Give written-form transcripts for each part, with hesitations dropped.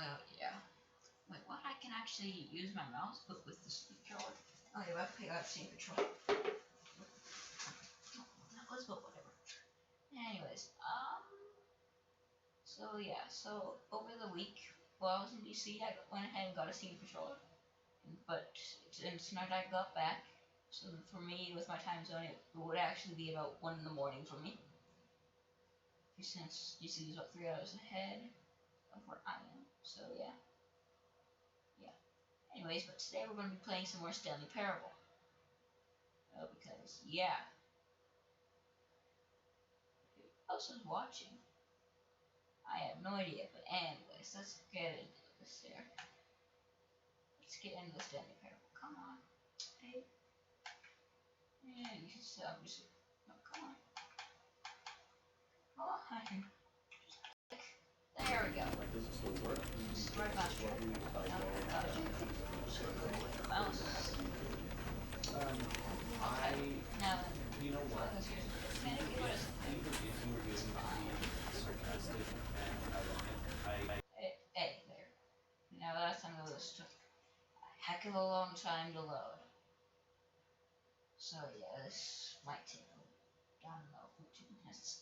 Well, yeah. Wait, what? I can actually use my mouse, but with the controller. Oh, yeah, I have to pick out Steam controller. That was, but whatever. Anyways, so yeah, so over the week while I was in DC, I went ahead and got a Steam controller. But tonight I got back, so for me, with my time zone, it would actually be about 1 in the morning for me. Since DC is about 3 hours ahead of where I am, so yeah. Anyways, but today we're going to be playing some more Stanley Parable. Because, yeah. Who else is watching? I have no idea, but anyways, let's get into this here. Let's get into the Stanley Parable. Come on. Hey. Yeah, you can stop. No, come on. Come on. There we go. Right mouse. Mouse. Now, you know what? Can I give us Hey, there. Now last time this took a heck of a long time to load. So yeah, this might take, I don't know, 15 minutes.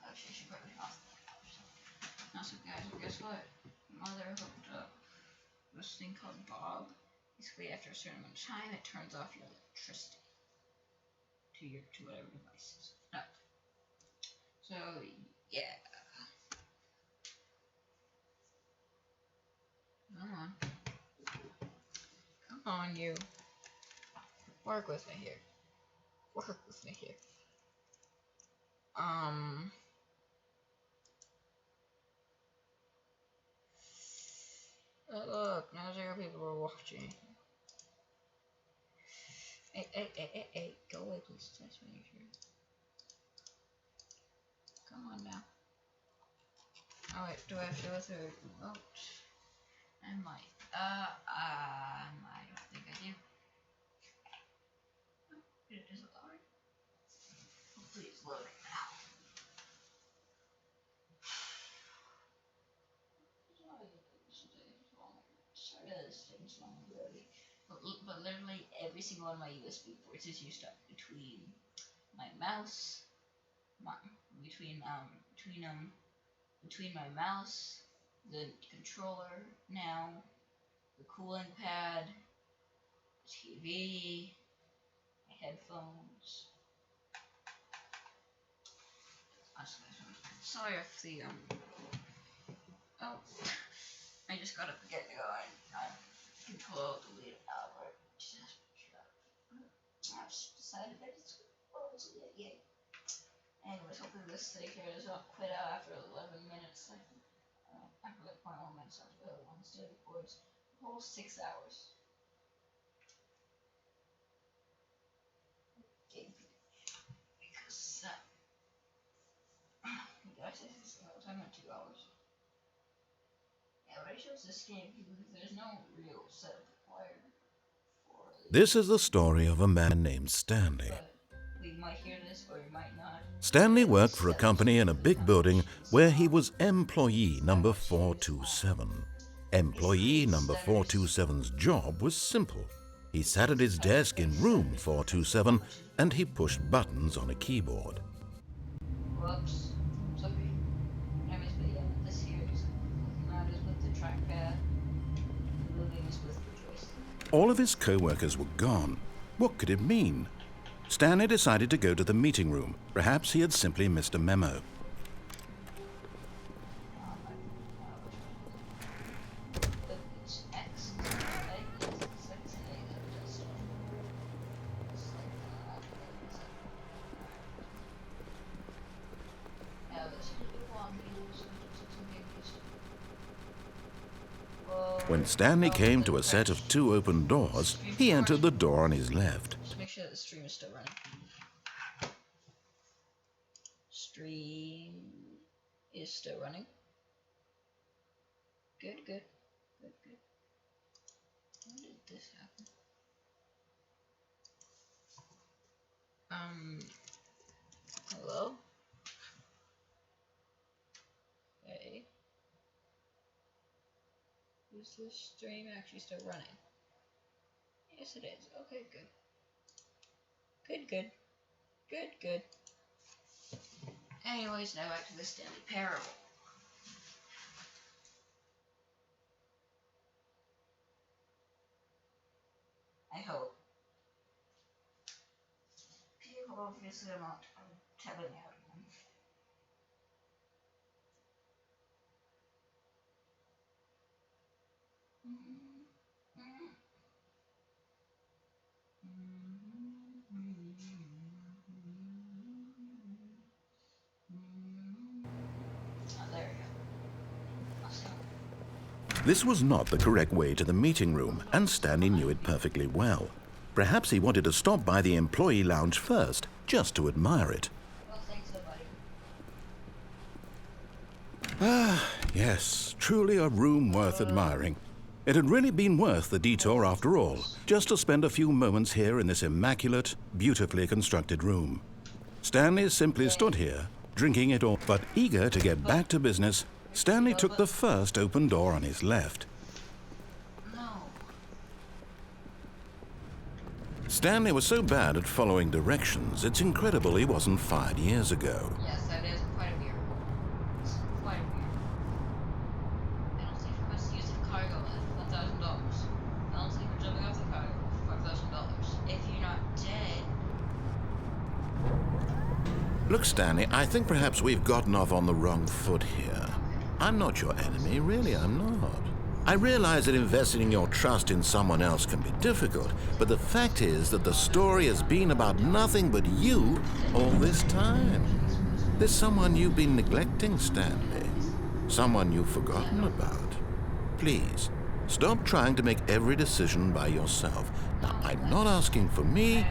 Actually, I should probably off. Also, guys, guess what? Mother hooked up this thing called Bob. Basically, after a certain amount of time, it turns off your electricity to whatever devices. No. So yeah. Come on. Come on, you. Work with me here. Work with me here. Look, now 0 people are watching. Hey, go away, please. Test me here. Come on now. Oh wait, do I have to go through remote? I might. I don't think I do. It isn't loading. Hopefully it's loading now. Sorry, this thing's long already. But literally every single one of my USB ports is used up between my mouse, between my mouse, the controller now, the cooling pad, TV, headphones. Sorry if the oh, I just gotta get to go and control delete Albert. Just I've just decided that it's yay. Anyways, hopefully this thing here does not quit out after 11 minutes. After like 0.1 minutes after the one still records the whole 6 hours. Because did I say 6 hours? I meant 2 hours. Yeah, but it shows this game because there's no real setup required for it. This is the story of a man named Stanley. We might hear this or we might not. Stanley worked for a company in a big building where he was employee number 427. Employee number 427's job was simple. He sat at his desk in room 427 and he pushed buttons on a keyboard. Whoops. Sorry. Anyways, but yeah, this here is not as with the trackpad. Moving is with the joystick. All of his co-workers were gone. What could it mean? Stanley decided to go to the meeting room. Perhaps he had simply missed a memo. When Stanley came to a set of 2 open doors, he entered the door on his left. Just make sure the stream is still running. Stream is still running. good, good, good, good. When did this happen? Hello? Okay. Is this stream actually still running? Yes, it is. Okay, good. Good, good. Good, good. Anyways, now back to the Stanley Parable. I hope. People obviously are not telling everyone. Oh, there we go. Awesome. This was not the correct way to the meeting room, and Stanley knew it perfectly well. Perhaps he wanted to stop by the employee lounge first, just to admire it. Well, thanks, buddy. Ah, yes, truly a room worth admiring. It had really been worth the detour after all, just to spend a few moments here in this immaculate, beautifully constructed room. Stanley simply stood here, drinking it all, but eager to get back to business. Stanley took the first open door on his left. No. Stanley was so bad at following directions, it's incredible he wasn't fired years ago. Yes, that is quite weird. It's quite weird. I don't think for us to use the cargo at $1,000. I don't think we're jumping off the cargo for $5,000. If you're not dead. Look, Stanley, I think perhaps we've gotten off on the wrong foot here. I'm not your enemy, really, I'm not. I realize that investing your trust in someone else can be difficult, but the fact is that the story has been about nothing but you all this time. There's someone you've been neglecting, Stanley. Someone you've forgotten about. Please, stop trying to make every decision by yourself. Now, I'm not asking for me,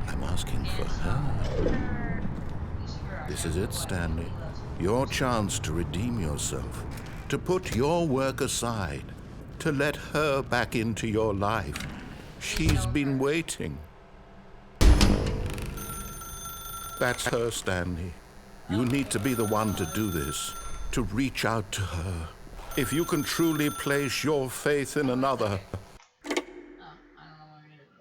I'm asking for her. This is it, Stanley. Your chance to redeem yourself, to put your work aside, to let her back into your life. She's been waiting. That's her, Stanley. You need to be the one to do this, to reach out to her. If you can truly place your faith in another. Oh, I don't know what I'm gonna do.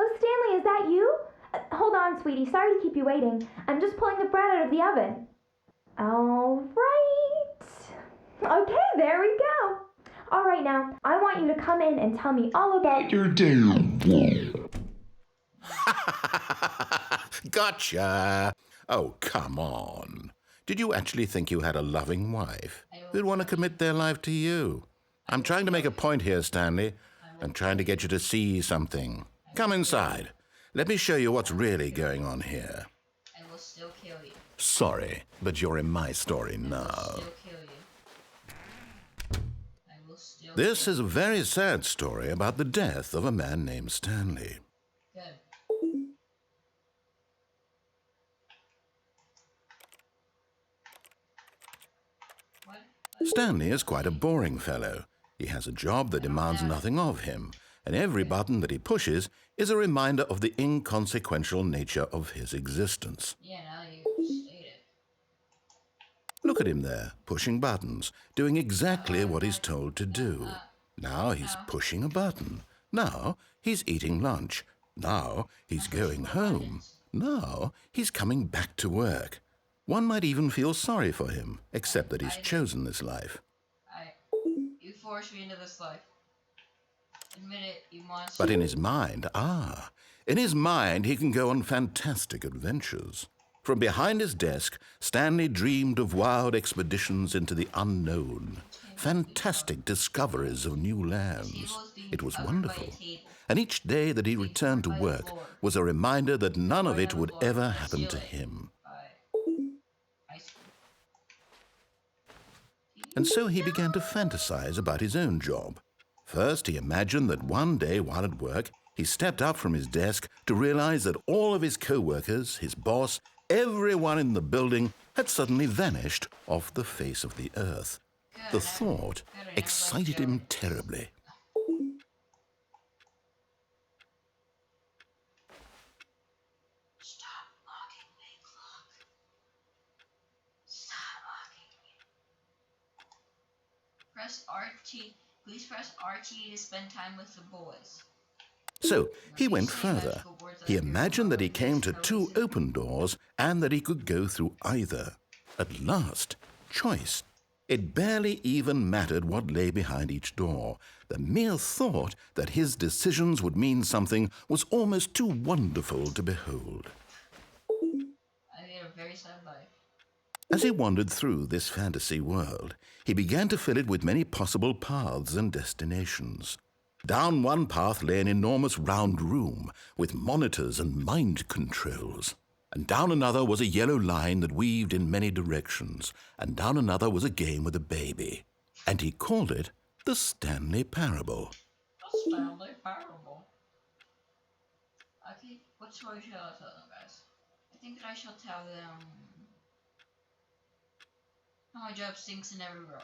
Oh, Stanley, is that you? Hold on, sweetie. Sorry to keep you waiting. I'm just pulling the bread out of the oven. All right. Okay, there we go. All right, now, I want you to come in and tell me all about your day. Gotcha. Oh, come on. Did you actually think you had a loving wife who'd want to commit their life to you? I'm trying to make a point here, Stanley. I'm trying to get you to see something. Come inside. Let me show you what's really going on here. I will still kill you. Sorry, but you're in my story I will now. still kill you. I will still This kill is a very sad story about the death of a man named Stanley. you. Good. What? Stanley is quite a boring fellow. He has a job that demands nothing of him, and every button that he pushes is a reminder of the inconsequential nature of his existence. Yeah, now you state it. Look at him there, pushing buttons, doing exactly what he's told to do. Now he's pushing a button. Now he's eating lunch. Now he's going home. Now he's coming back to work. One might even feel sorry for him, except that he's chosen this life. You forced me into this life. Admit it, you monster. But in his mind, in his mind he can go on fantastic adventures. From behind his desk, Stanley dreamed of wild expeditions into the unknown, fantastic discoveries of new lands. It was wonderful. And each day that he returned to work was a reminder that none of it would ever happen to him. And so he began to fantasize about his own job. First, he imagined that one day while at work, He stepped up from his desk to realize that all of his co-workers, his boss, everyone in the building had suddenly vanished off the face of the earth. The thought excited him terribly. Stop mocking me, clock. Stop mocking me. Press RT. Please press RT to spend time with the boys. So he went further. He imagined that he came to two open doors and that he could go through either. At last, choice. It barely even mattered what lay behind each door. The mere thought that his decisions would mean something was almost too wonderful to behold. I lead a very sad life. As he wandered through this fantasy world, he began to fill it with many possible paths and destinations. Down one path lay an enormous round room with monitors and mind controls. And down another was a yellow line that weaved in many directions. And down another was a game with a baby. And he called it the Stanley Parable. The Stanley Parable. Okay, what story shall I tell them, guys? I think that I shall tell them how my job stinks in every row.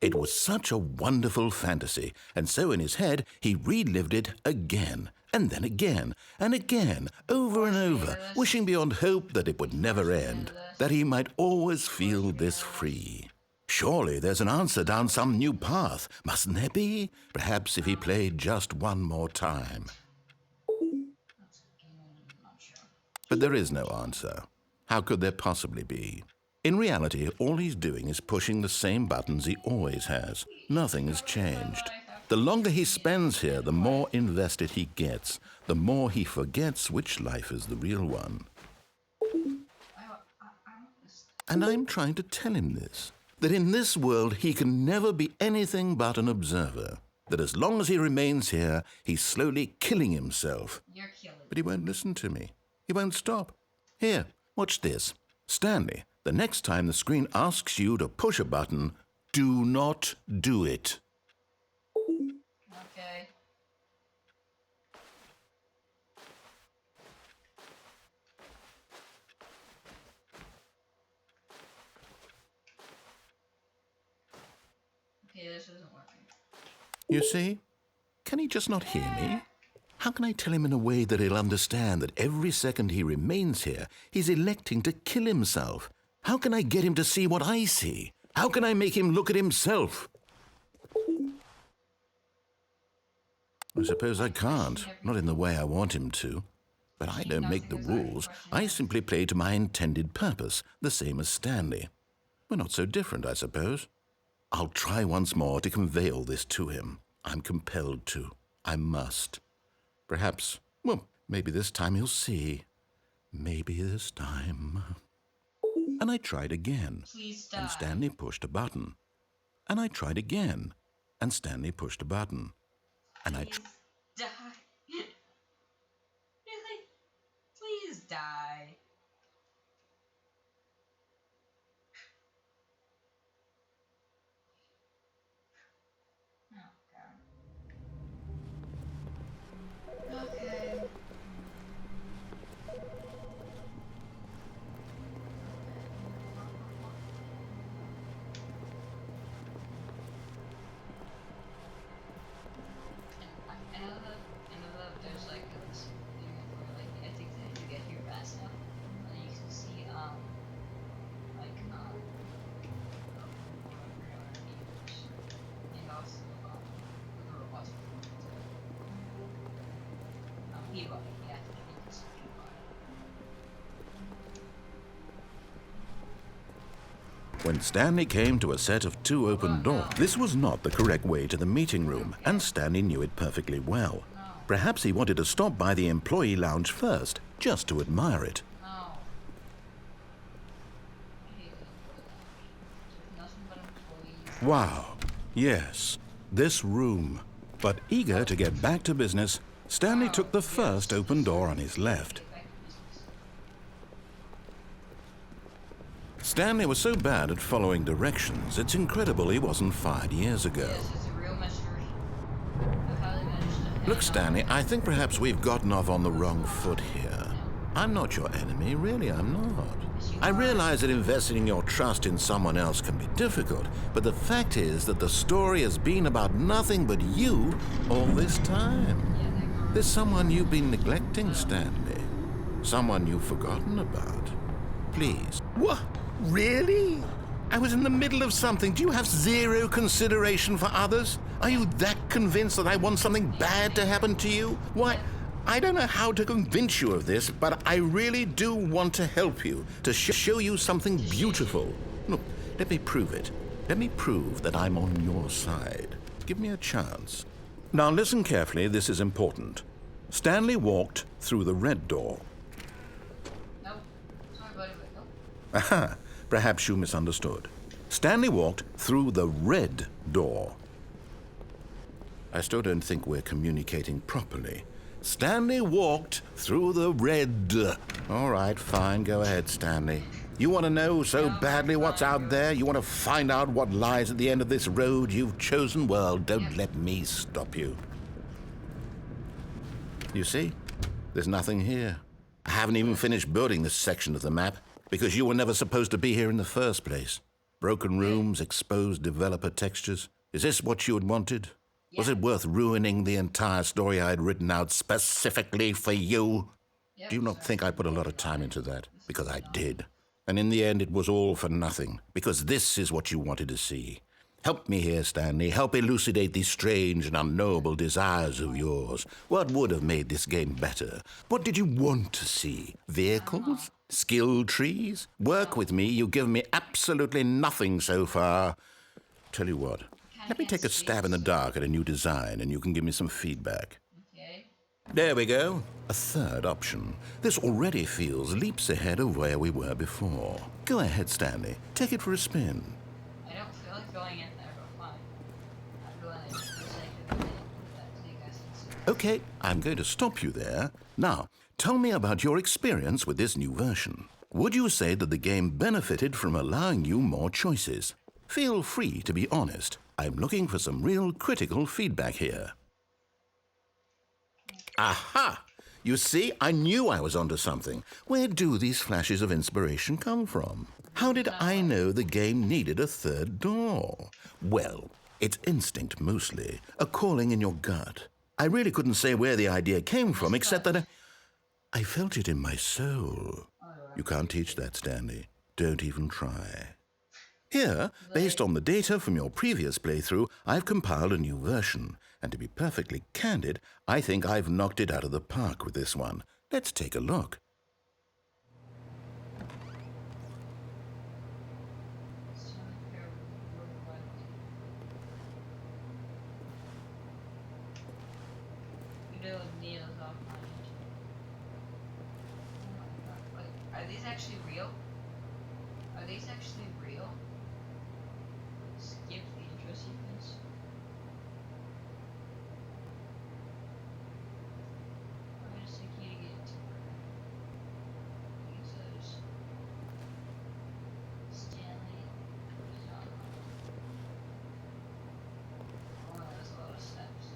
It was such a wonderful fantasy, and so in his head he relived it again, and then again, and again, over and over, wishing beyond hope that it would never end, that he might always feel this free. Surely there's an answer down some new path, mustn't there be? Perhaps if he played just one more time. But there is no answer. How could there possibly be? In reality, all he's doing is pushing the same buttons he always has. Nothing has changed. The longer he spends here, the more invested he gets, the more he forgets which life is the real one. And I'm trying to tell him this, that in this world he can never be anything but an observer, that as long as he remains here, he's slowly killing himself. You're killing. But he won't listen to me. He won't stop. Here, watch this. Stanley, the next time the screen asks you to push a button, do not do it. Okay. Okay, this isn't working. You see? Can he just not hear me? How can I tell him in a way that he'll understand that every second he remains here, he's electing to kill himself? How can I get him to see what I see? How can I make him look at himself? I suppose I can't, not in the way I want him to. But I don't make the rules. I simply play to my intended purpose, the same as Stanley. We're not so different, I suppose. I'll try once more to convey all this to him. I'm compelled to. I must. Perhaps, well, maybe this time he'll see. Maybe this time. And I tried again. Please die. And Stanley pushed a button. And I tried again. And Stanley pushed a button. And I Please die. Really? Please die. Oh, God. Okay. I know that there's like this thing where like I think that you get here fast enough, and you can see and also the robots. Peabody, yeah, it's Peabody. When Stanley came to a set of two open doors, this was not the correct way to the meeting room, and Stanley knew it perfectly well. Perhaps he wanted to stop by the employee lounge first, just to admire it. No. I hate it. Nothing but employees. Wow, yes, this room. But eager to get back to business, Stanley took the first open door on his left. Get back to business. Stanley was so bad at following directions, it's incredible he wasn't fired years ago. Yes, it's a real mystery of how they managed to Look, Stanley, I think perhaps we've gotten off on the wrong foot here. I'm not your enemy, really, I'm not. I realize that investing your trust in someone else can be difficult, but the fact is that the story has been about nothing but you all this time. There's someone you've been neglecting, Stanley. Someone you've forgotten about. Please. What? Really? I was in the middle of something. Do you have zero consideration for others? Are you that convinced that I want something bad to happen to you? Why, I don't know how to convince you of this, but I really do want to help you, to show you something beautiful. Look, let me prove it. Let me prove that I'm on your side. Give me a chance. Now listen carefully, this is important. Stanley walked through the red door. No. Sorry, buddy, but no. Aha, perhaps you misunderstood. Stanley walked through the red door. I still don't think we're communicating properly. Stanley walked through the red. All right, fine, go ahead, Stanley. You want to know so badly what's out there? You want to find out what lies at the end of this road you've chosen? Well, don't let me stop you. You see? There's nothing here. I haven't even finished building this section of the map because you were never supposed to be here in the first place. Broken rooms, exposed developer textures. Is this what you had wanted? Was it worth ruining the entire story I had written out specifically for you? Do you not think I put a lot of time into that? Because I did. And in the end, it was all for nothing. Because this is what you wanted to see. Help me here, Stanley. Help elucidate these strange and unknowable desires of yours. What would have made this game better? What did you want to see? Vehicles? Skill trees? Work with me. You've given me absolutely nothing so far. Tell you what. Let me take a stab in the dark at a new design, and you can give me some feedback. Okay. There we go. A third option. This already feels leaps ahead of where we were before. Go ahead, Stanley. Take it for a spin. I don't feel like going in there, but fine. I'm going in for the sake of it. So you guys can see. Okay, I'm going to stop you there. Now, tell me about your experience with this new version. Would you say that the game benefited from allowing you more choices? Feel free to be honest. I'm looking for some real critical feedback here. Aha! You see, I knew I was onto something. Where do these flashes of inspiration come from? How did I know the game needed a third door? Well, it's instinct mostly, a calling in your gut. I really couldn't say where the idea came from, except that I felt it in my soul. You can't teach that, Stanley. Don't even try. Here, based on the data from your previous playthrough, I've compiled a new version. And to be perfectly candid, I think I've knocked it out of the park with this one. Let's take a look. Are these actually real? Are these actually real? Skip the intro sequence. I'm just thinking to get to users. Stanley. Oh, that's a lot of steps.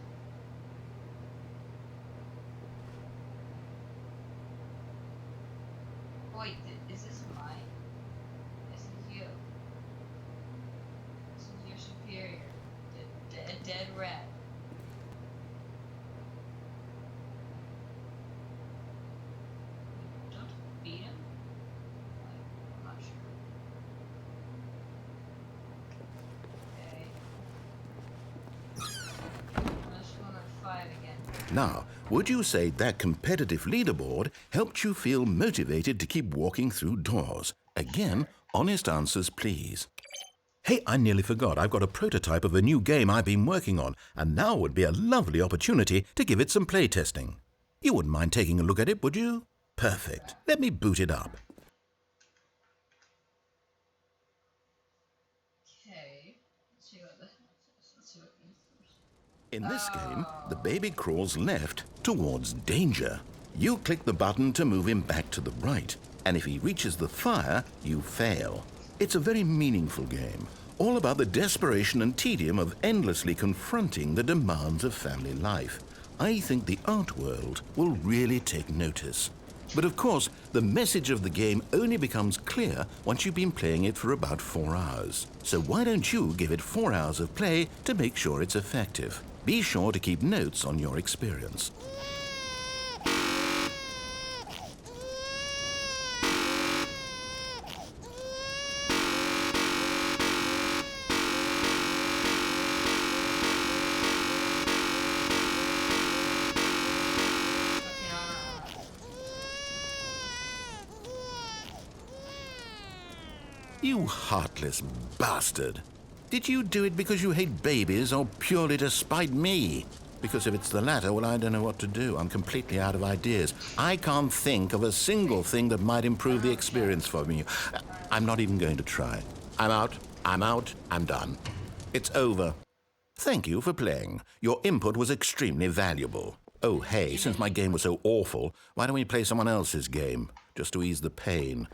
Wait, is this mine? This is you. This is your superior. A dead rat. Don't beat him? I'm not sure. Okay. Let's go to 5 again. Now, would you say that competitive leaderboard helped you feel motivated to keep walking through doors? Again, honest answers, please. Hey, I nearly forgot. I've got a prototype of a new game I've been working on, and now would be a lovely opportunity to give it some playtesting. You wouldn't mind taking a look at it, would you? Perfect. Let me boot it up. Okay. Let's see what this is. Let's see what it means first. In this game, the baby crawls left towards danger. You click the button to move him back to the right, and if he reaches the fire, you fail. It's a very meaningful game, all about the desperation and tedium of endlessly confronting the demands of family life. I think the art world will really take notice. But of course, the message of the game only becomes clear once you've been playing it for about 4 hours. So why don't you give it 4 hours of play to make sure it's effective? Be sure to keep notes on your experience. You heartless bastard. Did you do it because you hate babies or purely to spite me? Because if it's the latter, well, I don't know what to do. I'm completely out of ideas. I can't think of a single thing that might improve the experience for me. I'm not even going to try. I'm out, I'm done. It's over. Thank you for playing. Your input was extremely valuable. Oh, hey, since my game was so awful, why don't we play someone else's game, just to ease the pain?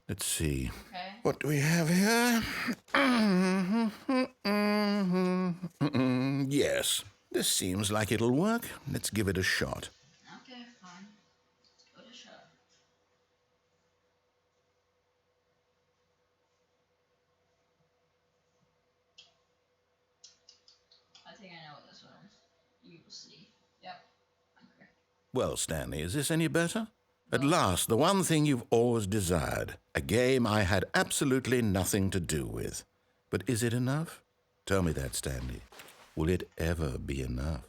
Let's see. Okay. What do we have here? Yes, this seems like it'll work. Let's give it a shot. Okay, fine. Let's give it a shot. I think I know what this one is. You will see. Yep. Okay. Well, Stanley, is this any better? At last, the one thing you've always desired. A game I had absolutely nothing to do with. But is it enough? Tell me that, Stanley. Will it ever be enough?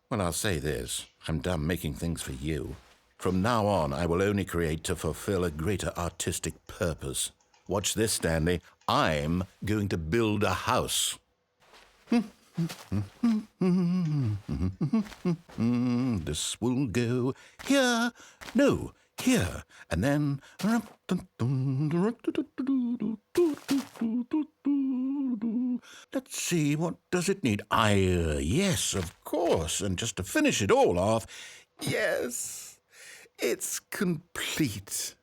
Well, I'll say this. I'm done making things for you. From now on, I will only create to fulfill a greater artistic purpose. Watch this, Stanley. I'm going to build a house. This will go here, no, here, and then... Let's see, what does it need? Yes, of course, and just to finish it all off, yes, it's complete.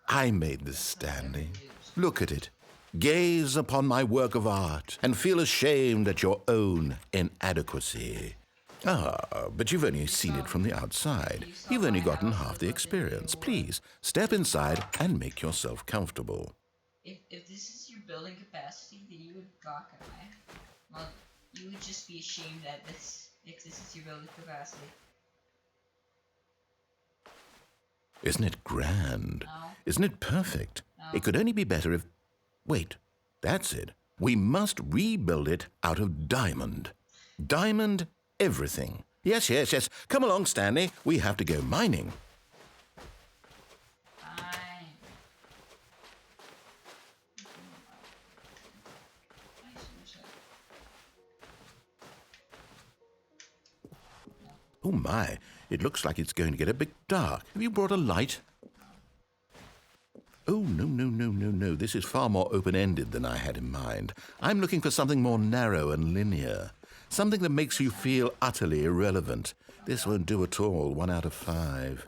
I made this, Stanley. Look at it. Gaze upon my work of art and feel ashamed at your own inadequacy. Ah, but you've only seen it from the outside. You've only gotten half the experience. Please, step inside and make yourself comfortable. If this is your building capacity, then you would gawk at me. Well, you would just be ashamed that this, if this is your building capacity. Isn't it grand? No. Isn't it perfect? No. It could only be better if... Wait, that's it. We must rebuild it out of diamond. Diamond everything. Yes. Come along, Stanley. We have to go mining. Fine. Oh my, it looks like it's going to get a bit dark. Have you brought a light? Oh, no. This is far more open-ended than I had in mind. I'm looking for something more narrow and linear. Something that makes you feel utterly irrelevant. This won't do at all. 1 out of 5.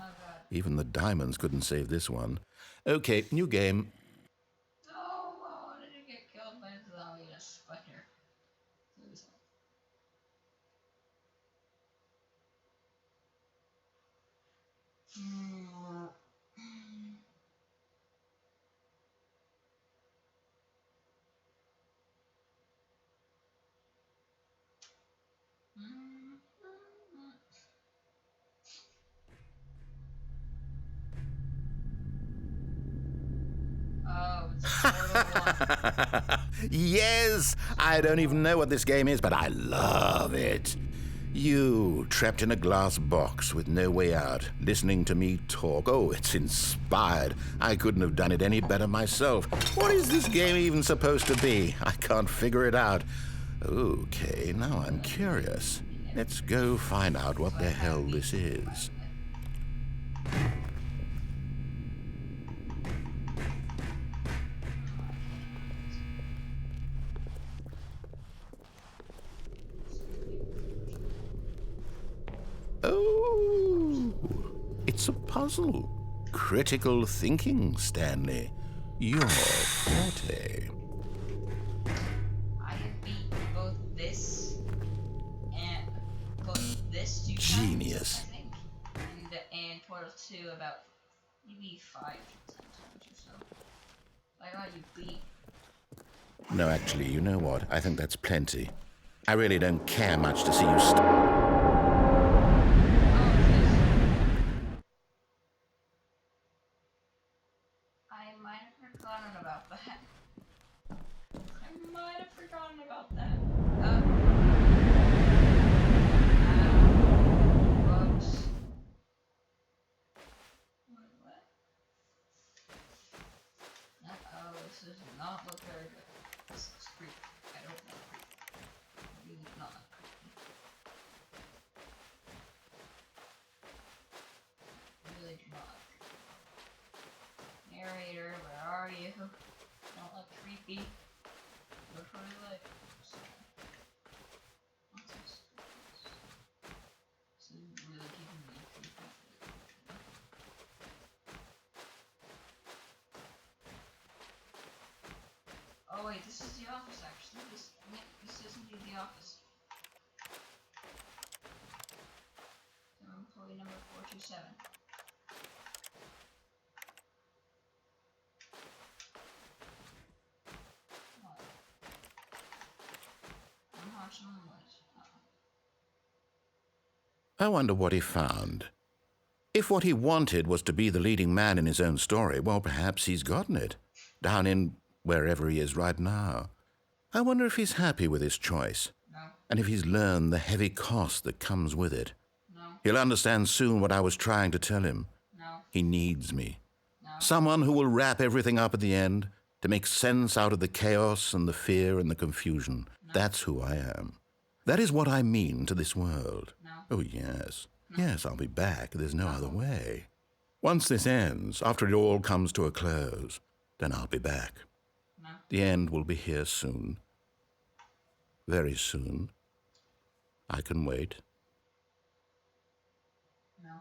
Even the diamonds couldn't save this one. Okay, new game. Oh, I wanted to get killed by a zombie in a spider. Oh, it's Portal 1. Yes! I don't even know what this game is, but I love it. You, trapped in a glass box with no way out, listening to me talk. Oh, it's inspired. I couldn't have done it any better myself. What is this game even supposed to be? I can't figure it out. Okay, now I'm curious. Let's go find out what the hell this is. Oh, it's a puzzle. Critical thinking, Stanley. Your forte. I have beat both this and both this 2 times. genius. I think. And Portal 2 about maybe 5 to 10 times or so. Like, oh, you beat. No, actually, you know what? I think that's plenty. I really don't care much to see you I might have forgotten about that. I might have forgotten about that. Bugs. What? Oh, this does not look very good. This looks creepy. I don't know. Maybe not creepy. Really do not like creepy. Narrator, where are you? Don't look creepy. Look really like. What's this? This is really giving me creepy. Oh wait, this is the office actually. This is indeed the office. So employee number 427. What? I'm watching what? I wonder what he found. If what he wanted was to be the leading man in his own story, well, perhaps he's gotten it. Down in wherever he is right now. I wonder if he's happy with his choice. No. And if he's learned the heavy cost that comes with it. No. He'll understand soon what I was trying to tell him. No. He needs me. No. Someone who will wrap everything up at the end to make sense out of the chaos and the fear and the confusion. No. That's who I am. That is what I mean to this world. No. Oh, yes. No. Yes, I'll be back. There's no other way. Once this ends, after it all comes to a close, then I'll be back. No. The end will be here soon. Very soon. I can wait. No. I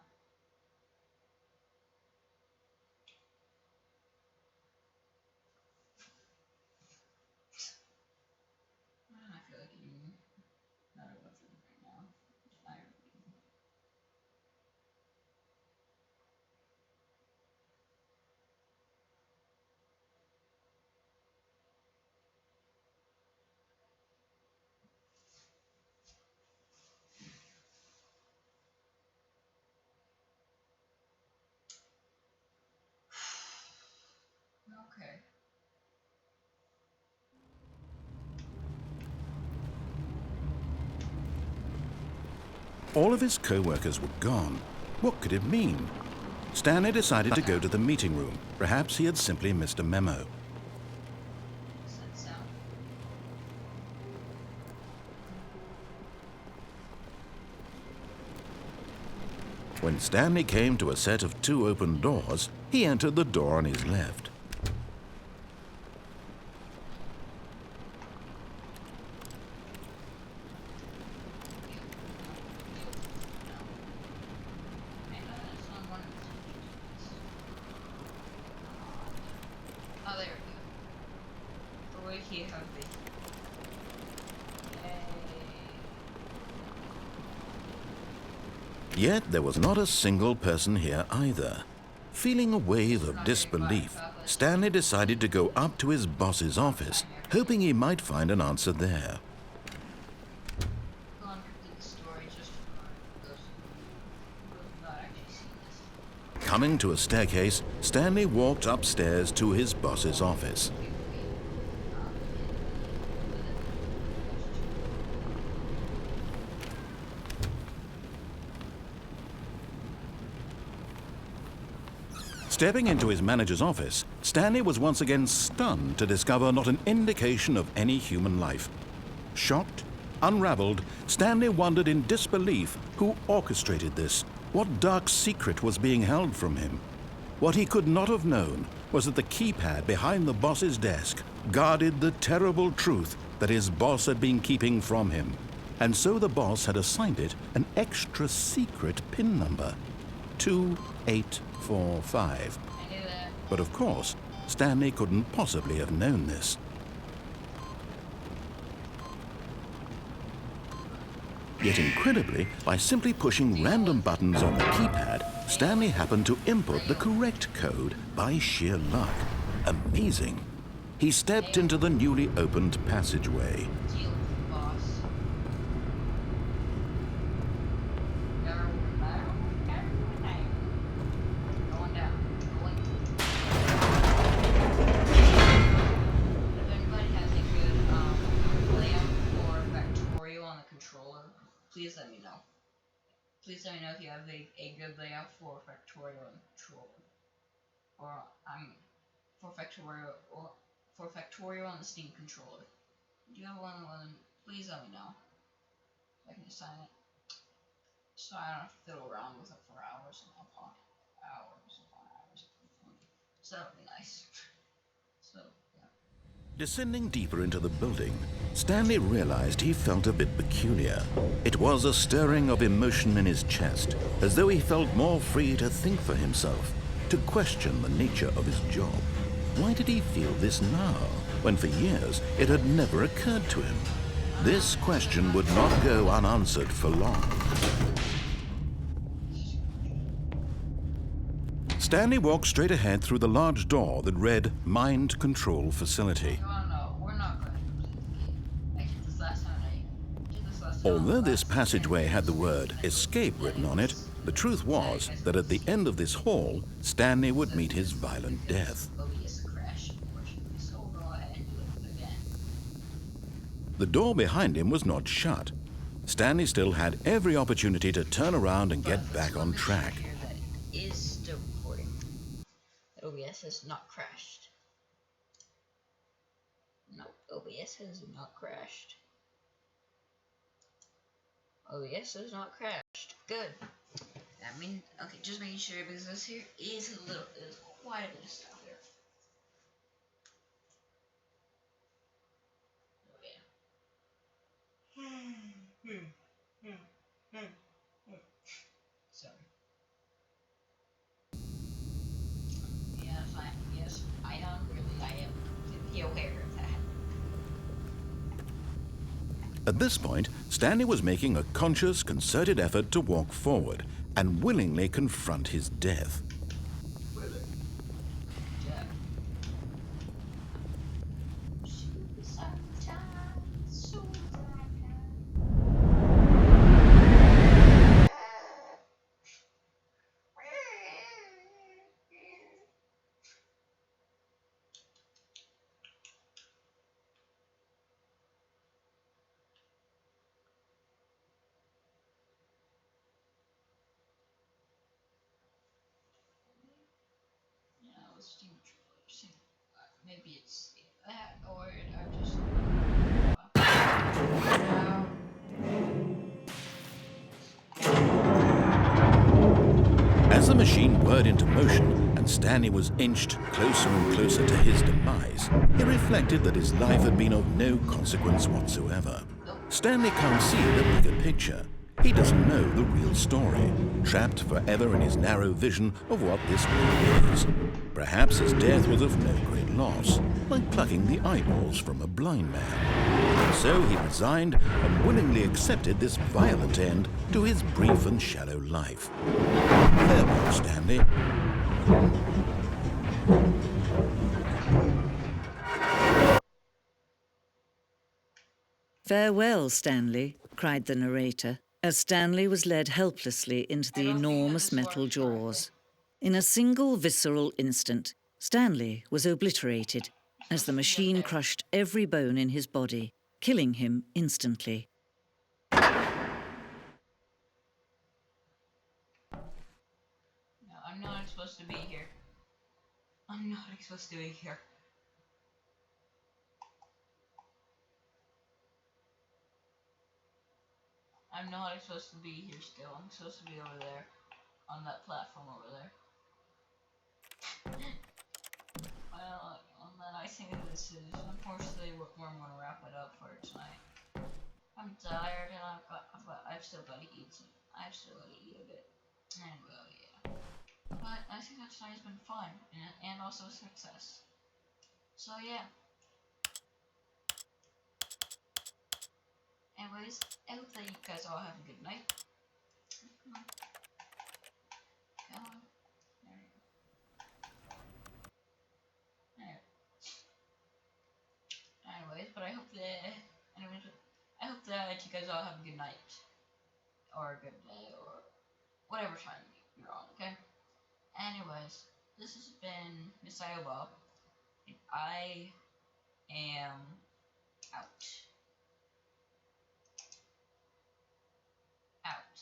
feel like eating. I don't know food right now. I'm tired of eating. Okay. All of his co-workers were gone. What could it mean? Stanley decided to go to the meeting room. Perhaps he had simply missed a memo. What's that sound? When Stanley came to a set of 2 open doors, he entered the door on his left. Oh, there we go. Rồi here have we. Yet there was not a single person here either. Feeling a wave of disbelief, Stanley decided to go up to his boss's office, hoping he might find an answer there. Gone through the story just for those who have not actually seen this. Coming to a staircase, Stanley walked upstairs to his boss's office. Stepping into his manager's office, Stanley was once again stunned to discover not an indication of any human life. Shocked, unraveled, Stanley wondered in disbelief who orchestrated this, what dark secret was being held from him. What he could not have known was that the keypad behind the boss's desk guarded the terrible truth that his boss had been keeping from him. And so the boss had assigned it an extra secret PIN number, 2845. I knew that. But of course, Stanley couldn't possibly have known this. Yet incredibly, by simply pushing random buttons on the keypad, Stanley happened to input the correct code by sheer luck. Amazing. He stepped into the newly opened passageway. Deal with the boss. Going down. Going. If anybody has a good layout for Factorio on the controller, please let me know. Please let me know if you have a good layout for Factorio on the controller. Or for Factorio on the Steam controller. Do you have one? Please let me know. I can assign it. So I don't have to fiddle around with it for hours upon hours upon hours. So that would be nice. So, yeah. Descending deeper into the building, Stanley realized he felt a bit peculiar. It was a stirring of emotion in his chest, as though he felt more free to think for himself, to question the nature of his job. Why did he feel this now, when for years it had never occurred to him? This question would not go unanswered for long. Stanley walked straight ahead through the large door that read Mind Control Facility. We're not going to complete the game. I did this last time. Although this passageway had the word Escape written on it, the truth was that at the end of this hall, Stanley would meet his violent death. The door behind him was not shut. Stanley still had every opportunity to turn around and get back on track. It is still recording. OBS has not crashed. No, OBS has not crashed. OBS has not crashed. Good. I mean, okay, just making sure, because this here is quite a bit of stuff here. Oh yeah. Sorry. Yes, I am aware of that. At this point, Stanley was making a conscious, concerted effort to walk forward and willingly confront his death. Steam controllers. Maybe it's that, or I just. As the machine whirred into motion and Stanley was inched closer and closer to his demise, he reflected that his life had been of no consequence whatsoever. Stanley can't see the bigger picture. He doesn't know the real story, trapped forever in his narrow vision of what this world is. Perhaps his death was of no great loss, like plucking the eyeballs from a blind man. And so he resigned and willingly accepted this violent end to his brief and shallow life. Farewell, Stanley. "Farewell, Stanley," cried the narrator, as Stanley was led helplessly into the enormous metal jaws. In a single visceral instant, Stanley was obliterated as the machine crushed every bone in his body, killing him instantly. No, I'm not supposed to be here. I'm not supposed to be here. I'm not supposed to be here still. I'm supposed to be over there. On that platform over there. Well, then I think this is unfortunately where I'm going to wrap it up for tonight. I'm tired and I've still got to eat I've still got to eat a bit. And well, yeah. But I think that tonight's been fun and also a success. So yeah. Anyways, I hope that you guys all have a good night. Come on. Come on. There you go. Alright. Anyways, but I hope that you guys all have a good night. Or a good day, or whatever time you're on, okay? Anyways, this has been Miss Iowa, and I am out. Out.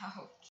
Out.